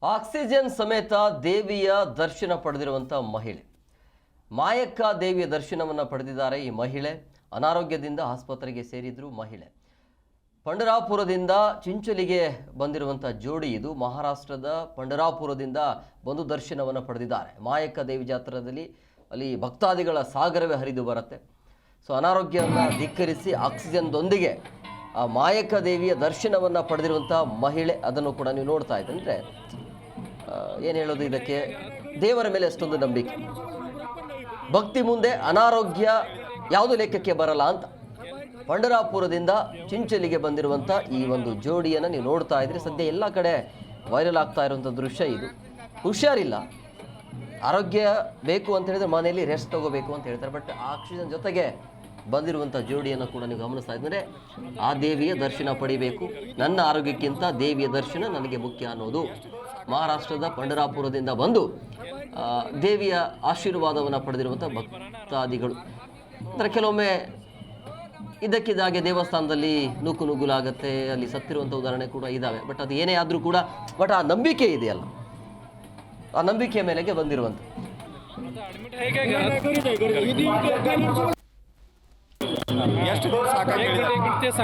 Oxygen ಸಮೇತ ದೇವಿಯ ದರ್ಶನ ಪಡೆದಿರುವಂಥ ಮಹಿಳೆ ಮಾಯಕ್ಕ ದೇವಿಯ ದರ್ಶನವನ್ನು ಪಡೆದಿದ್ದಾರೆ. ಈ ಮಹಿಳೆ ಅನಾರೋಗ್ಯದಿಂದ ಆಸ್ಪತ್ರೆಗೆ ಸೇರಿದ್ರು. ಮಹಿಳೆ ಪಂಡರಾಪುರದಿಂದ ಚಿಂಚೋಳಿಗೆ ಬಂದಿರುವಂಥ ಜೋಡಿ ಇದು. ಮಹಾರಾಷ್ಟ್ರದ ಪಂಡರಾಪುರದಿಂದ ಬಂದು ದರ್ಶನವನ್ನು ಪಡೆದಿದ್ದಾರೆ. ಮಾಯಕ್ಕ ದೇವಿ ಜಾತ್ರೆಯಲ್ಲಿ ಅಲ್ಲಿ ಭಕ್ತಾದಿಗಳ ಸಾಗರವೇ ಹರಿದು ಬರುತ್ತೆ. ಸೊ ಅನಾರೋಗ್ಯವನ್ನು ಧಿಕ್ಕರಿಸಿ ಆಕ್ಸಿಜನ್ದೊಂದಿಗೆ ಆ ಮಾಯಕ್ಕ ದೇವಿಯ ದರ್ಶನವನ್ನು ಪಡೆದಿರುವಂಥ ಮಹಿಳೆ, ಅದನ್ನು ಕೂಡ ನೀವು ನೋಡ್ತಾ ಇದ್ದಂದರೆ ಏನು ಹೇಳೋದು, ಇದಕ್ಕೆ ದೇವರ ಮೇಲೆ ಅಷ್ಟೊಂದು ನಂಬಿಕೆ, ಭಕ್ತಿ ಮುಂದೆ ಅನಾರೋಗ್ಯ ಯಾವುದೂ ಲೆಕ್ಕಕ್ಕೆ ಬರಲ್ಲ ಅಂತ ಪಂಡರಾಪುರದಿಂದ ಚಿಂಚೋಳಿಗೆ ಬಂದಿರುವಂಥ ಈ ಒಂದು ಜೋಡಿಯನ್ನು ನೀವು ನೋಡ್ತಾ ಇದ್ರಿ. ಸದ್ಯ ಎಲ್ಲ ಕಡೆ ವೈರಲ್ ಆಗ್ತಾ ಇರುವಂಥ ದೃಶ್ಯ ಇದು. ಹುಷಾರಿಲ್ಲ, ಆರೋಗ್ಯ ಬೇಕು ಅಂತ ಹೇಳಿದ್ರೆ ಮನೆಯಲ್ಲಿ ರೆಸ್ಟ್ ತಗೋಬೇಕು ಅಂತ ಹೇಳ್ತಾರೆ. ಬಟ್ ಆಕ್ಸಿಜನ್ ಜೊತೆಗೆ ಬಂದಿರುವಂಥ ಜೋಡಿಯನ್ನು ಕೂಡ ನೀವು ಗಮನಿಸ್ತಾ ಇದ್ದರೆ ಆ ದೇವಿಯ ದರ್ಶನ ಪಡಿಬೇಕು, ನನ್ನ ಆರೋಗ್ಯಕ್ಕಿಂತ ದೇವಿಯ ದರ್ಶನ ನನಗೆ ಮುಖ್ಯ ಅನ್ನೋದು ಮಹಾರಾಷ್ಟ್ರದ ಪಂಡರಾಪುರದಿಂದ ಬಂದು ದೇವಿಯ ಆಶೀರ್ವಾದವನ್ನು ಪಡೆದಿರುವಂಥ ಭಕ್ತಾದಿಗಳು. ಅಂದರೆ ಕೆಲವೊಮ್ಮೆ ಇದ್ದಕ್ಕಿದ್ದಾಗೆ ದೇವಸ್ಥಾನದಲ್ಲಿ ನುಗ್ಗುಲಾಗುತ್ತೆ, ಅಲ್ಲಿ ಸತ್ತಿರುವಂಥ ಉದಾಹರಣೆ ಕೂಡ ಇದ್ದಾವೆ. ಬಟ್ ಅದು ಏನೇ ಆದರೂ ಕೂಡ ಬಟ್ ಆ ನಂಬಿಕೆ ಇದೆಯಲ್ಲ, ಆ ನಂಬಿಕೆಯ ಮೇಲೆಗೆ ಬಂದಿರುವಂಥ ಎಷ್ಟು ದಿವಸ